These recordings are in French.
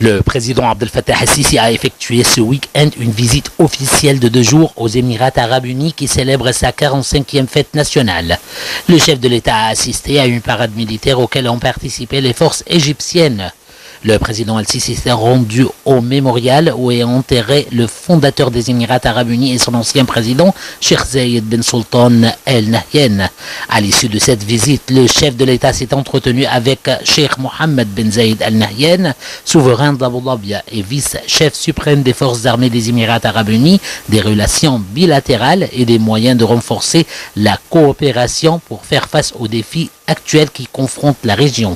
Le président Abdel Fattah el-Sisi a effectué ce week-end une visite officielle de 2 jours aux Émirats arabes unis qui célèbrent sa 45e fête nationale. Le chef de l'État a assisté à une parade militaire auquel ont participé les forces égyptiennes. Le président el-Sisi s'est rendu au mémorial où est enterré le fondateur des Émirats arabes unis et son ancien président, Sheikh Zayed Ben Sultan Al Nahyan. À l'issue de cette visite, le chef de l'État s'est entretenu avec Sheikh Mohammed Ben Zayed Al Nahyan, souverain d'Abu Dhabi et vice-chef suprême des forces armées des Émirats arabes unis, des relations bilatérales et des moyens de renforcer la coopération pour faire face aux défis actuels qui confrontent la région.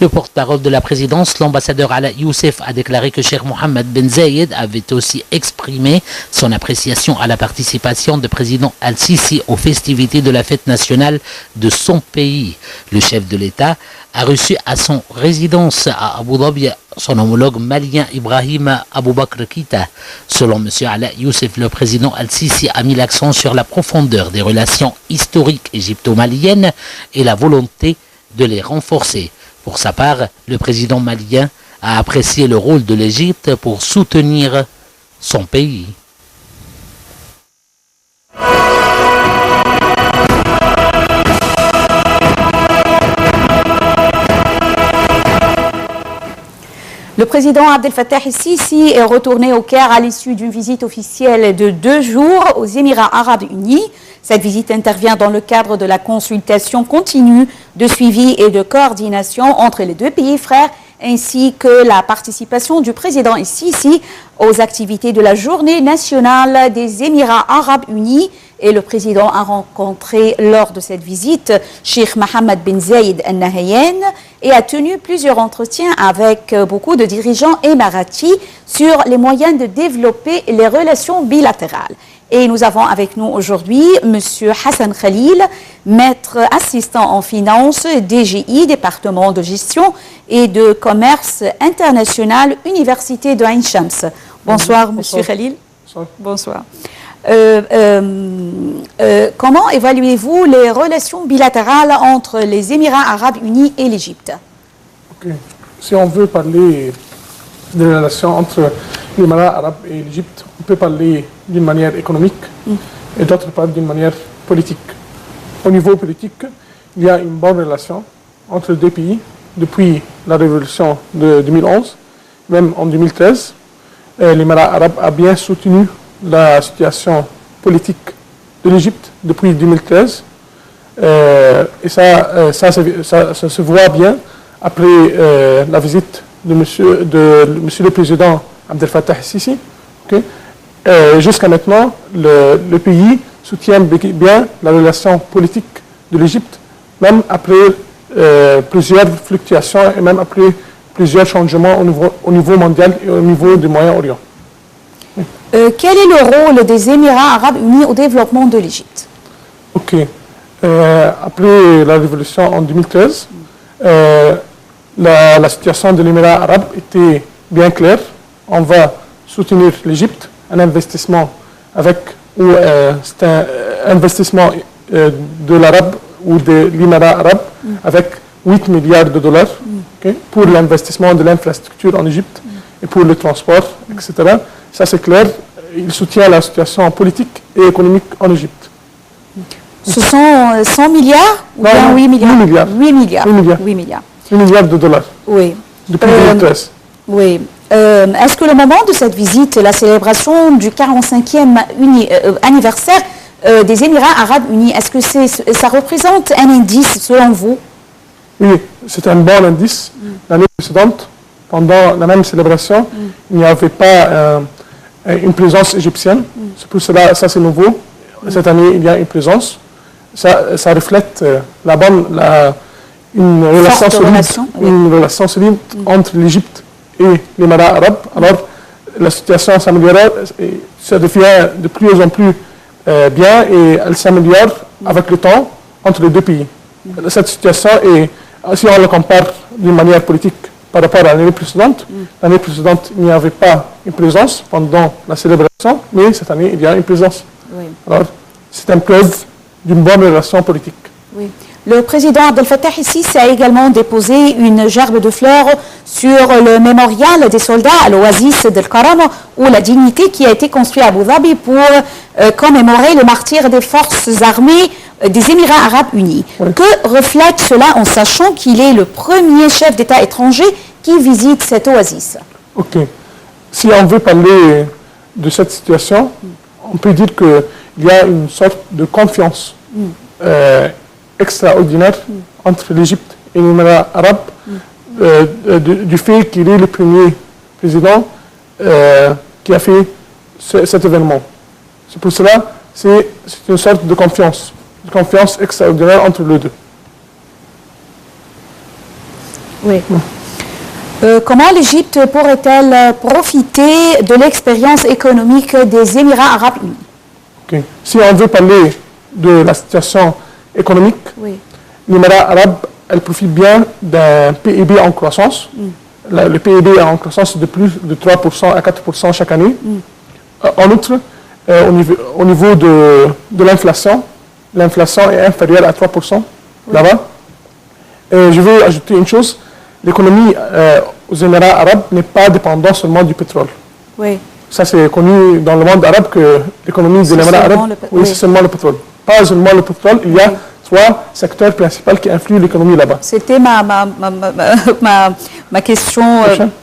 Le porte-parole de la présidence, l'ambassadeur Ala Youssef, a déclaré que Cheikh Mohammed Ben Zayed avait aussi exprimé son appréciation à la participation du président Al-Sisi aux festivités de la fête nationale de son pays. Le chef de l'État a reçu à son résidence à Abu Dhabi son homologue malien Ibrahim Aboubakr Keïta. Selon M. Ala Youssef, le président Al-Sisi a mis l'accent sur la profondeur des relations historiques égypto-maliennes et la volonté de les renforcer. Pour sa part, le président malien a apprécié le rôle de l'Égypte pour soutenir son pays. Le président Abdel Fattah el-Sisi est retourné au Caire à l'issue d'une visite officielle de 2 jours aux Émirats arabes unis. Cette visite intervient dans le cadre de la consultation continue de suivi et de coordination entre les 2 pays frères, ainsi que la participation du président el-Sisi aux activités de la Journée nationale des Émirats arabes unis. Et le président a rencontré lors de cette visite Sheikh Mohammed Ben Zayed Al Nahyan et a tenu plusieurs entretiens avec beaucoup de dirigeants émiratis sur les moyens de développer les relations bilatérales. Et nous avons avec nous aujourd'hui M. Hassan Khalil, maître assistant en finance, DGI, département de gestion et de commerce international, Université de Ain Shams. Bonsoir, M. Khalil. Bonsoir. Comment évaluez-vous les relations bilatérales entre les Émirats arabes unis et l'Égypte? Si on veut parler des relations entre les Émirats arabes et l'Égypte, on peut parler d'une manière économique et d'autre part d'une manière politique. Au niveau politique, il y a une bonne relation entre les 2 pays depuis la révolution de 2011, même en 2013. L'Émirat arabe a bien soutenu la situation politique de l'Égypte depuis 2013 et ça se voit bien après la visite de monsieur le président Abdel Fattah el-Sisi. Jusqu'à maintenant, le pays soutient bien la relation politique de l'Égypte, même après plusieurs fluctuations et même après plusieurs changements au niveau mondial et au niveau du Moyen-Orient. Quel est le rôle des Émirats arabes unis au développement de l'Égypte? Après la révolution en 2013, la situation de l'Émirat arabe était bien claire. On va soutenir l'Égypte, un investissement c'est un investissement de l'arabe ou de l'Émirat arabe avec 8 milliards de dollars pour l'investissement de l'infrastructure en Égypte et pour le transport, etc. Ça c'est clair, il soutient la situation politique et économique en Égypte. Ce sont 100 milliards ou bien 8 milliards? 8 milliards. 8 milliards. 8 milliards. 8 milliards. 8 milliards de dollars. Oui. Depuis 2013. Oui. Est-ce que le moment de cette visite, la célébration du 45e anniversaire des Émirats arabes unis, est-ce que ça représente un indice selon vous? Oui, c'est un bon indice. L'année précédente, pendant la même célébration, il n'y avait pas une présence égyptienne. C'est pour cela, ça c'est nouveau. Cette année, il y a une présence. Ça reflète une relation solide entre l'Égypte et l'Émirat arabe. Alors, la situation s'améliore et ça devient de plus en plus bien et elle s'améliore avec le temps entre les 2 pays. Cette situation est, si on la compare d'une manière politique par rapport à l'année précédente, il n'y avait pas une présence pendant la célébration, mais cette année, il y a une présence. Oui. Alors, c'est une preuve d'une bonne relation politique. Oui. Le président Abdel Fattah el-Sisi a également déposé une gerbe de fleurs sur le mémorial des soldats à l'oasis d'El Karam ou la dignité qui a été construit à Abu Dhabi pour commémorer le martyr des forces armées des Émirats Arabes Unis. Oui. Que reflète cela en sachant qu'il est le premier chef d'État étranger qui visite cette oasis? Ok. Si on veut parler de cette situation, on peut dire qu'il y a une sorte de confiance extraordinaire entre l'Égypte et les Émirats arabes du fait qu'il est le premier président qui a fait cet événement. C'est pour cela c'est une sorte de confiance extraordinaire entre les deux. Oui. Comment l'Égypte pourrait-elle profiter de l'expérience économique des Émirats arabes unis? Okay. Si on veut parler de la situation économique, oui. l'Émirat arabe, elle profite bien d'un PIB en croissance. Le PIB est en croissance de plus de 3% à 4% chaque année. En outre, au niveau de l'inflation, l'inflation est inférieure à 3% là-bas. Je veux ajouter une chose, l'économie aux Émirats arabes n'est pas dépendante seulement du pétrole. Oui. Ça, c'est connu dans le monde arabe que l'économie des Émirats arabes, c'est seulement le pétrole. Pas seulement le pétrole, il y a trois secteurs principaux qui influent l'économie là-bas. C'était ma question,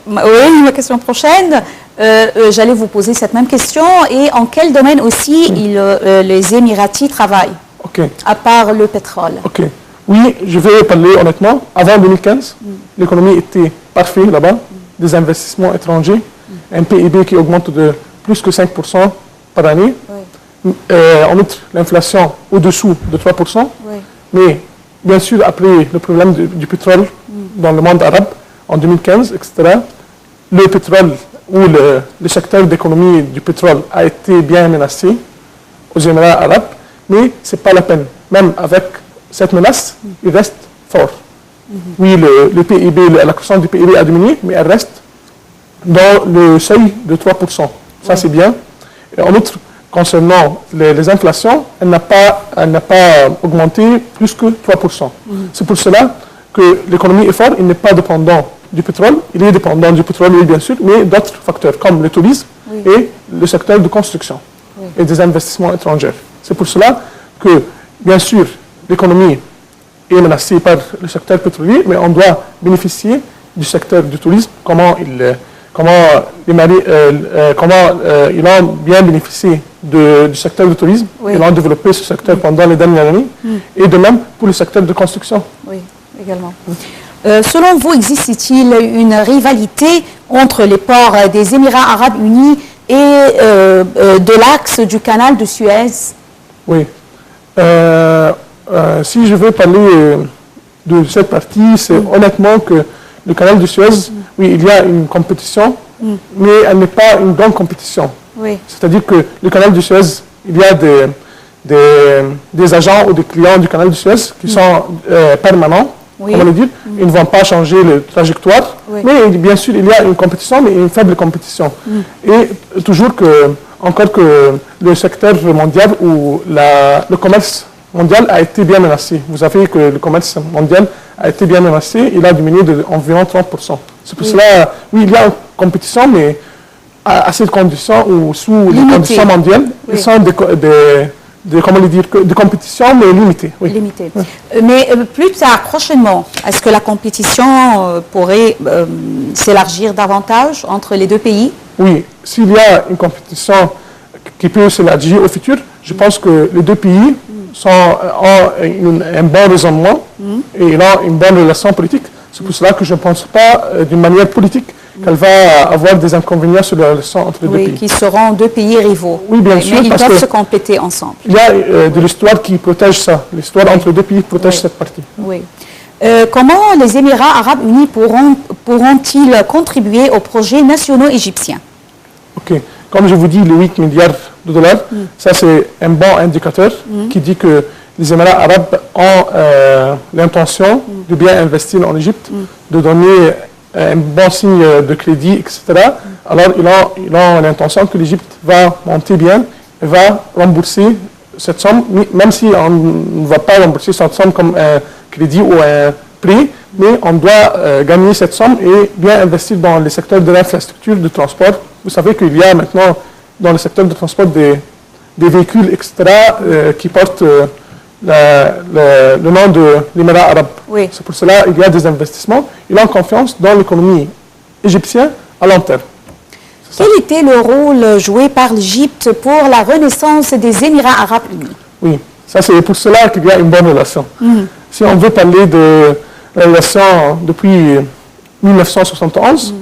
ma question prochaine. J'allais vous poser cette même question. Et en quel domaine aussi les Émiratis travaillent, à part le pétrole? Oui, je vais parler honnêtement. Avant 2015, l'économie était parfaite là-bas. Des investissements étrangers, un PIB qui augmente de plus que 5% par année. En outre, l'inflation au-dessous de 3%. Mais bien sûr, après le problème du pétrole dans le monde arabe, en 2015, etc., le pétrole ou le secteur d'économie du pétrole a été bien menacé aux Émirats arabes, mais ce n'est pas la peine. Même avec cette menace, il reste fort. Oui, le PIB, la croissance du PIB a diminué, mais elle reste dans le seuil de 3%. Ça, c'est bien. Et en outre, concernant les inflations, elle n'a pas augmenté plus que 3%. C'est pour cela que l'économie est forte, il n'est pas dépendant du pétrole, il est dépendant du pétrole, oui, bien sûr, mais d'autres facteurs comme le tourisme et le secteur de construction et des investissements étrangers. C'est pour cela que, bien sûr, l'économie est menacée par le secteur pétrolier, mais on doit bénéficier du secteur du tourisme, comment ils ont bien bénéficié du secteur du tourisme. Ils ont développé ce secteur pendant les dernières années. Et de même pour le secteur de construction. Oui, également. Selon vous, existe-t-il une rivalité entre les ports des Émirats arabes unis et de l'axe du canal de Suez? Oui. Si je veux parler de cette partie, c'est honnêtement que le canal de Suez, oui, il y a une compétition, mais elle n'est pas une grande compétition. C'est-à-dire que le canal de Suez, il y a des agents ou des clients du canal de Suez qui sont permanents, comment le dire. Ils ne vont pas changer la trajectoire, mais bien sûr, il y a une compétition, mais une faible compétition. Et toujours encore que le secteur mondial ou le commerce mondial a été bien menacé. Vous savez que le commerce mondial a été bien menacé, il a diminué d'environ 30%. C'est pour cela, oui, il y a une compétition, mais à ces conditions ou sous les conditions mondiales, ils sont de compétition, mais limitées. Limitées. Mais plus tard, prochainement, est-ce que la compétition pourrait s'élargir davantage entre les deux pays? Oui, s'il y a une compétition qui peut s'élargir au futur, je pense que les deux pays ont un bon raisonnement et ils ont une bonne relation politique. C'est pour cela que je ne pense pas d'une manière politique qu'elle va avoir des inconvénients sur la relation entre les deux pays. Qui seront deux pays rivaux. Oui, bien sûr. Mais ils doivent se compléter ensemble. Il y a de l'histoire qui protège ça. L'histoire entre les deux pays protège cette partie. Oui. Comment les Émirats arabes unis pourront-ils contribuer aux projets nationaux égyptiens? Ok. Comme je vous dis, les 8 milliards de dollars, ça c'est un bon indicateur qui dit que les Émirats arabes ont l'intention de bien investir en Égypte, de donner un bon signe de crédit, etc. Alors ils ont l'intention que l'Égypte va monter bien et va rembourser cette somme, même si on ne va pas rembourser cette somme comme un crédit ou un prêt, mais on doit gagner cette somme et bien investir dans les secteurs de l'infrastructure, du transport. Vous savez qu'il y a maintenant dans le secteur du transport des véhicules extra qui portent le nom de l'Émirat arabe. Oui. C'est pour cela qu'il y a des investissements. Ils ont confiance dans l'économie égyptienne à long terme. Quel était le rôle joué par l'Égypte pour la renaissance des Émirats arabes unis? Oui, ça c'est pour cela qu'il y a une bonne relation. Si on veut parler de la relation depuis 1971,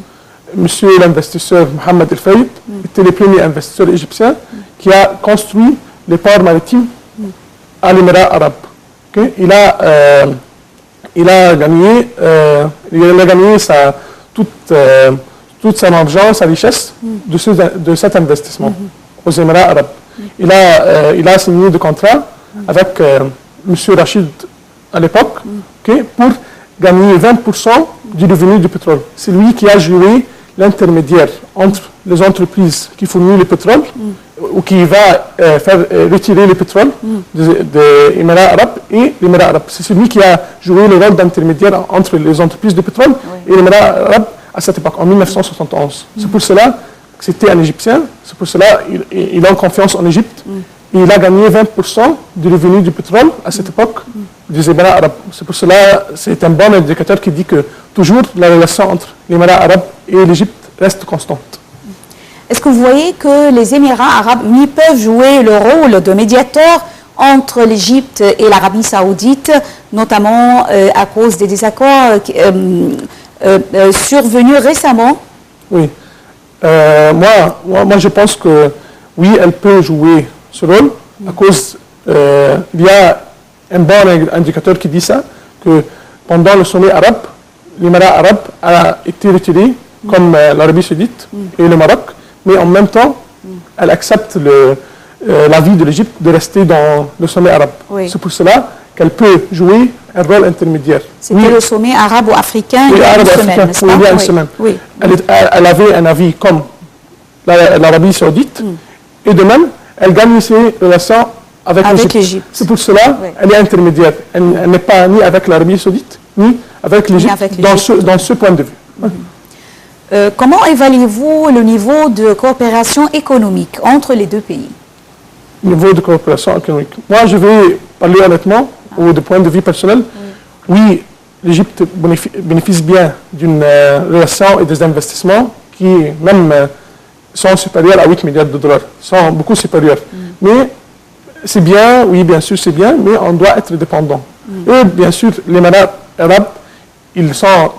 monsieur l'investisseur Mohamed El Fayed était le premier investisseur égyptien qui a construit les ports maritimes à l'Émirat arabe. Okay? Il a gagné toute son argent, sa richesse de cet investissement aux Émirats arabes. Il a signé des contrats avec M. Rachid à l'époque pour gagner 20% du revenu du pétrole. C'est lui qui a joué l'intermédiaire entre les entreprises qui fournissent le pétrole ou qui va faire retirer le pétrole des Émirats arabes et l'Émirat arabe. C'est celui qui a joué le rôle d'intermédiaire entre les entreprises de pétrole et l'Émirat arabe à cette époque, en 1971. C'est pour cela que c'était un Égyptien, c'est pour cela qu'il a confiance en Égypte. Et il a gagné 20% du revenu du pétrole à cette époque des Émirats arabes. C'est pour cela c'est un bon indicateur qui dit que toujours la relation entre l'Émirat arabe et l'Égypte reste constante. Est-ce que vous voyez que les Émirats arabes unis peuvent jouer le rôle de médiateur entre l'Égypte et l'Arabie saoudite, notamment à cause des désaccords survenus récemment? Oui. Moi, je pense que oui, elle peut jouer ce rôle à cause, il y a un bon indicateur qui dit ça, que pendant le sommet arabe, l'Émirat arabe a été retiré comme l'Arabie saoudite et le Maroc, mais en même temps, elle accepte l'avis de l'Égypte de rester dans le sommet arabe. Oui. C'est pour cela qu'elle peut jouer un rôle intermédiaire. C'était le sommet arabo-africain il y a une semaine, n'est-ce pas? Il y a une semaine. Oui. Elle avait un avis comme l'Arabie saoudite, et de même, elle gagne ses relations avec l'Égypte. C'est pour cela qu'elle est intermédiaire. Elle n'est pas ni avec l'Arabie saoudite, ni avec l'Égypte dans ce point de vue. Comment évaluez-vous le niveau de coopération économique entre les deux pays? Niveau de coopération économique. Moi, je vais parler honnêtement, ou de point de vue personnel. Oui, l'Égypte bénéficie bien d'une relation et des investissements qui, même, sont supérieurs à 8 milliards de dollars, sont beaucoup supérieurs. Mais c'est bien, oui, bien sûr, c'est bien, mais on doit être dépendant. Et bien sûr, les Émirats arabes, ils sont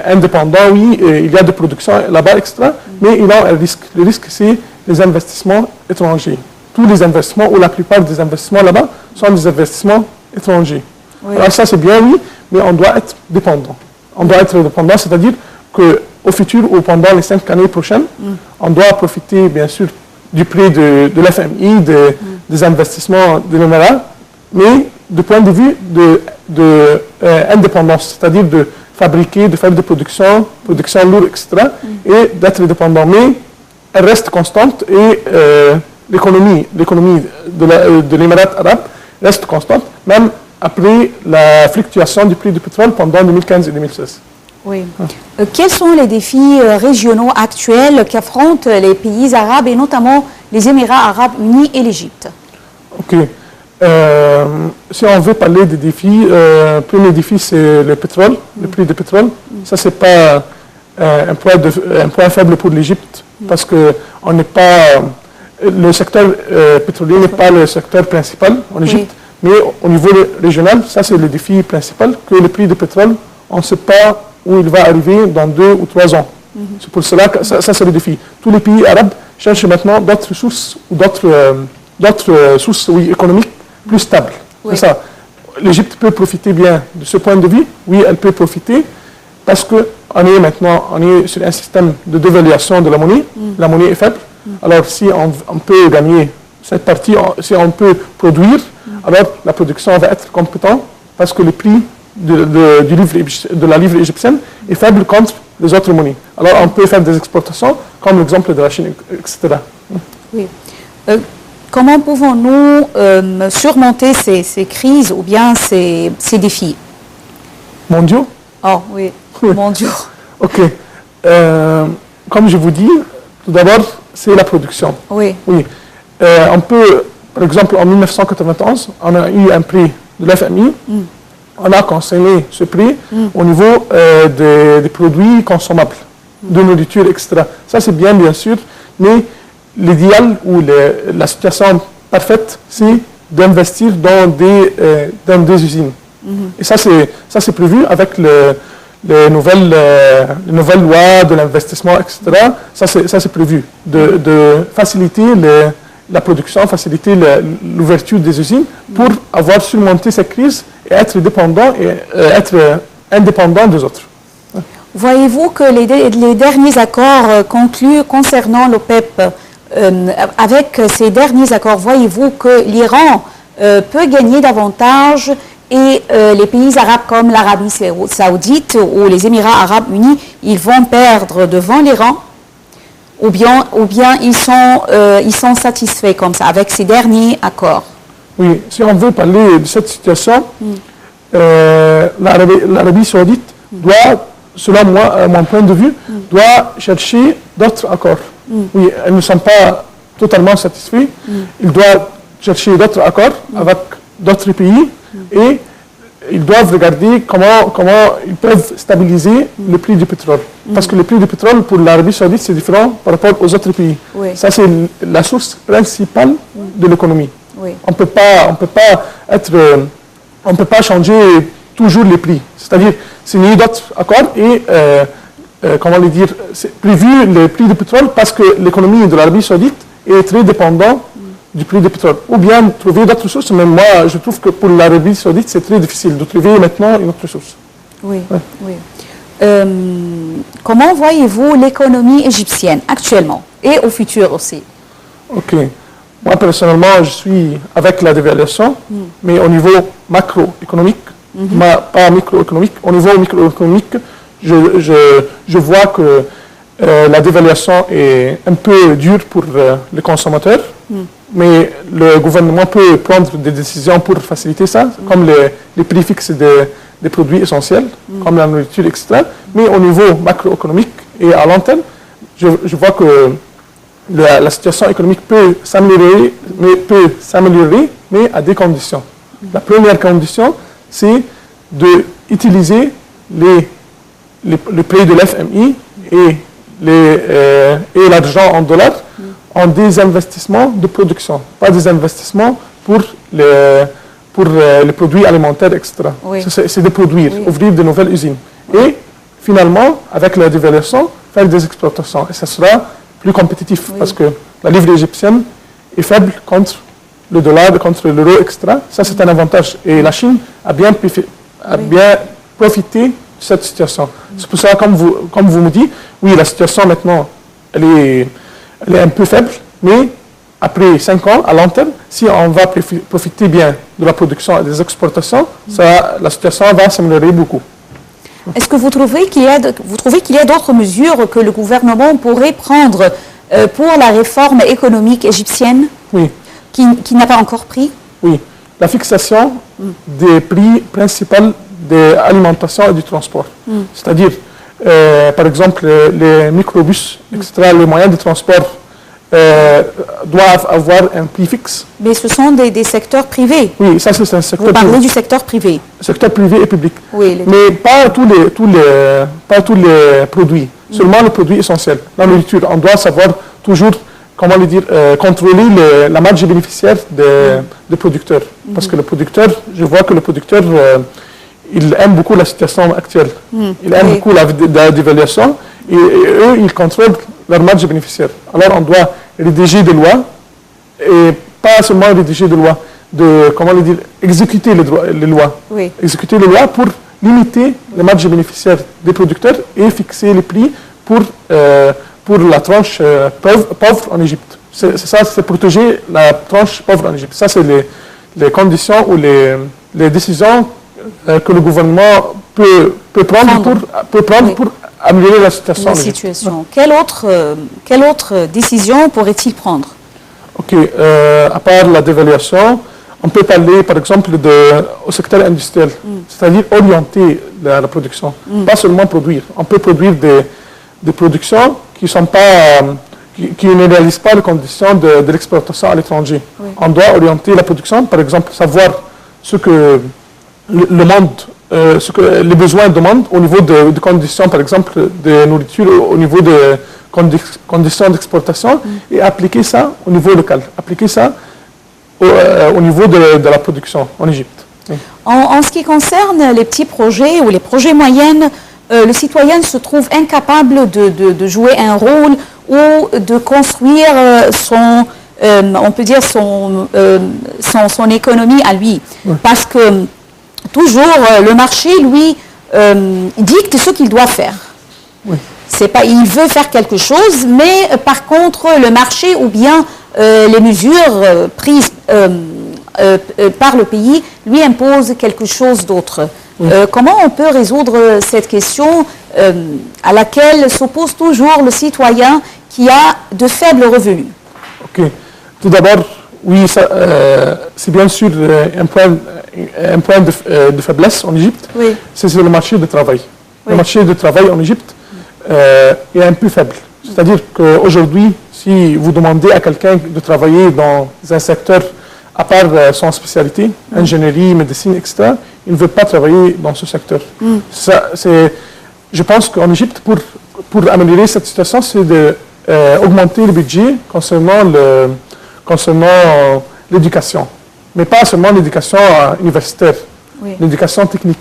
indépendants, oui, il y a des productions là-bas extra, mais ils ont un risque. Le risque, c'est les investissements étrangers. Tous les investissements, ou la plupart des investissements là-bas, sont des investissements étrangers. Oui. Alors ça, c'est bien, oui, mais on doit être dépendant. On doit être dépendant, c'est-à-dire qu'au futur ou pendant les 5 années prochaines, on doit profiter, bien sûr, du prix de l'FMI, des investissements de l'Émirat, mais du point de vue d'indépendance, c'est-à-dire de fabriquer, de faire des productions lourdes, etc., et d'être dépendant. Mais elle reste constante et l'économie de l'Émirat arabe reste constante, même après la fluctuation du prix du pétrole pendant 2015 et 2016. Oui. Quels sont les défis régionaux actuels qu'affrontent les pays arabes et notamment les Émirats arabes unis et l'Égypte? Ok. Si on veut parler des défis, le premier défi c'est le pétrole, le prix du pétrole. Ça, c'est pas un point faible pour l'Égypte parce que on n'est pas, le secteur pétrolier n'est pas le secteur principal en Égypte, mais au niveau régional, ça c'est le défi principal, que le prix du pétrole, on ne sait pas où il va arriver dans 2 ou 3 ans. C'est pour cela que ça c'est le défi. Tous les pays arabes cherchent maintenant d'autres sources ou d'autres sources économiques plus stables. C'est ça. L'Égypte peut profiter bien de ce point de vue. Oui, elle peut profiter parce qu'on est sur un système de dévaluation de la monnaie. La monnaie est faible. Alors si on peut gagner cette partie, si on peut produire, alors la production va être compétente parce que le prix de la livre égyptienne est faible contre les autres monnaies. Alors on peut faire des exportations, comme l'exemple de la Chine, etc. Oui. comment pouvons-nous surmonter ces crises ou bien ces défis Mondiaux? Oh oui, mondiaux. Ok. Comme je vous dis, tout d'abord, c'est la production. Oui. Oui. On peut, par exemple, en 1991, on a eu un prix de l'FMI. On a consommé ce prix au niveau des produits consommables, de nourriture, etc. Ça, c'est bien sûr, mais l'idéal ou la situation parfaite, c'est d'investir dans des usines. Et ça, c'est prévu avec les nouvelles lois de l'investissement, etc. Ça, c'est prévu de faciliter la production, faciliter l'ouverture des usines pour avoir surmonté cette crise et être indépendant des autres. Voyez-vous que les derniers accords conclus concernant l'OPEP, avec ces derniers accords, voyez-vous que l'Iran peut gagner davantage et les pays arabes comme l'Arabie saoudite ou les Émirats arabes unis, ils vont perdre devant l'Iran ou bien ils sont satisfaits comme ça avec ces derniers accords? Oui, si on veut parler de cette situation, l'Arabie saoudite doit, selon moi, mon point de vue, doit chercher d'autres accords. Oui, elles ne sont pas totalement satisfaits. Ils doivent chercher d'autres accords avec d'autres pays et ils doivent regarder comment ils peuvent stabiliser le prix du pétrole. Parce que le prix du pétrole pour l'Arabie saoudite, c'est différent par rapport aux autres pays. Oui. Ça, c'est la source principale de l'économie. Oui. On peut pas changer toujours les prix. C'est-à-dire signer d'autres accords et c'est prévu le prix du pétrole parce que l'économie de l'Arabie saoudite est très dépendante du prix du pétrole. Ou bien trouver d'autres sources, mais moi je trouve que pour l'Arabie saoudite c'est très difficile de trouver maintenant une autre source. Oui, oui. Comment voyez-vous l'économie égyptienne actuellement et au futur aussi? Ok. Moi personnellement je suis avec la dévaluation, mais au niveau macroéconomique, pas microéconomique, au niveau microéconomique, je vois que la dévaluation est un peu dure pour les consommateurs, mais le gouvernement peut prendre des décisions pour faciliter ça, comme les prix fixes des produits essentiels, comme la nourriture, etc. Mais au niveau macroéconomique et à long terme, je vois que la situation économique peut s'améliorer, mais à des conditions. La première condition, c'est d'utiliser le prix de l'FMI et l'argent en dollars en des investissements de production, pas des investissements pour les produits alimentaires, etc. Oui. C'est de produire, ouvrir de nouvelles usines. Et finalement, avec la dévaluation, faire des exportations. Et ça sera plus compétitif parce que la livre égyptienne est faible contre le dollar, contre l'euro, etc. Ça, c'est un avantage. Et la Chine a bien profité de cette situation. C'est pour ça, comme vous me dites, oui, la situation maintenant, elle est un peu faible, mais après 5 ans, à long terme, si on va profiter bien de la production et des exportations, la situation va s'améliorer beaucoup. Est-ce que vous trouvez qu'il y a d'autres mesures que le gouvernement pourrait prendre pour la réforme économique égyptienne? Oui. Qui n'a pas encore pris? Oui. La fixation des prix principaux de l'alimentation et du transport. C'est-à-dire, par exemple, les microbus, etc., les moyens de transport doivent avoir un prix fixe. Mais ce sont des secteurs privés. Oui, ça c'est un secteur privé. Vous parlez du secteur privé. Secteur privé et public. Oui, mais pas tous les produits, seulement les produits essentiels. La nourriture, on doit savoir toujours, contrôler la marge bénéficiaire des producteurs. Parce que le producteur, je vois que le producteur, il aime beaucoup la situation actuelle. Il aime beaucoup la dévaluation et eux, ils contrôlent leur marge bénéficiaire. Alors on doit rédiger des lois et pas seulement rédiger des lois, exécuter les lois. Oui. Exécuter les lois pour limiter les marges bénéficiaires des producteurs et fixer les prix pour la tranche pauvre en Égypte. C'est ça, c'est protéger la tranche pauvre en Égypte. Ça, c'est les conditions ou les décisions que le gouvernement peut prendre pour améliorer la situation. Quelle autre décision pourrait-il prendre? Ok, à part la dévaluation, on peut parler par exemple au secteur industriel, c'est-à-dire orienter la production, pas seulement produire. On peut produire des productions qui ne réalisent pas les conditions de l'exploitation à l'étranger. Oui. On doit orienter la production, par exemple, savoir ce que le monde, les besoins demandent au niveau de conditions, par exemple, de nourriture, au niveau de conditions d'exportation, et appliquer ça au niveau local, appliquer ça au niveau de la production en Égypte. Oui. En ce qui concerne les petits projets ou les projets moyens, le citoyen se trouve incapable de jouer un rôle ou de construire on peut dire son économie à lui. Oui. Parce que toujours le marché, lui, dicte ce qu'il doit faire. Oui. C'est pas, il veut faire quelque chose, mais par contre, le marché ou bien les mesures prises par le pays lui imposent quelque chose d'autre. Oui. Comment on peut résoudre cette question à laquelle s'oppose toujours le citoyen qui a de faibles revenus? Ok. Tout d'abord, oui, c'est bien sûr un point de faiblesse en Égypte. Oui. C'est le marché du travail. Oui. Le marché du travail en Égypte est un peu faible. C'est-à-dire qu'aujourd'hui, si vous demandez à quelqu'un de travailler dans un secteur à part son spécialité, ingénierie, médecine, etc., il ne veut pas travailler dans ce secteur. Je pense qu'en Égypte, pour améliorer cette situation, c'est d'augmenter le budget concernant l'éducation. Mais pas seulement l'éducation universitaire, oui. L'éducation technique.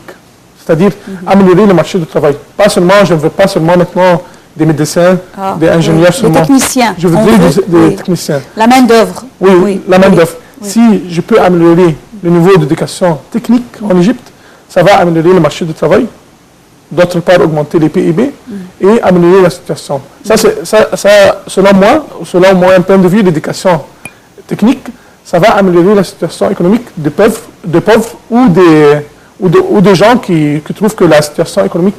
C'est-à-dire améliorer le marché du travail. Je ne veux pas seulement maintenant des médecins, des ingénieurs seulement. Des techniciens. Je veux dire des techniciens. La main-d'œuvre. Oui, la main-d'œuvre. Oui. Si je peux améliorer le niveau d'éducation technique en Égypte, ça va améliorer le marché du travail, d'autre part augmenter les PIB et améliorer la situation. Ça, selon moi, un point de vue d'éducation technique, ça va améliorer la situation économique des pauvres ou des gens qui trouvent que la situation économique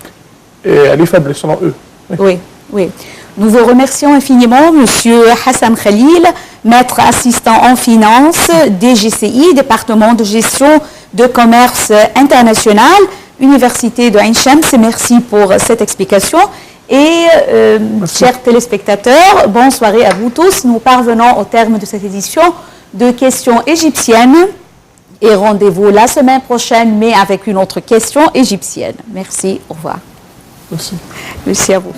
elle est faible selon eux. Oui, oui. Nous vous remercions infiniment, Monsieur Hassan Khalil, maître assistant en finance, DGCI, département de gestion de commerce international, Université de Ain Shams. Merci pour cette explication. Et chers téléspectateurs, bonne soirée à vous tous. Nous parvenons au terme de cette édition de questions égyptiennes. Et rendez-vous la semaine prochaine, mais avec une autre question égyptienne. Merci, au revoir. Merci. Merci à vous.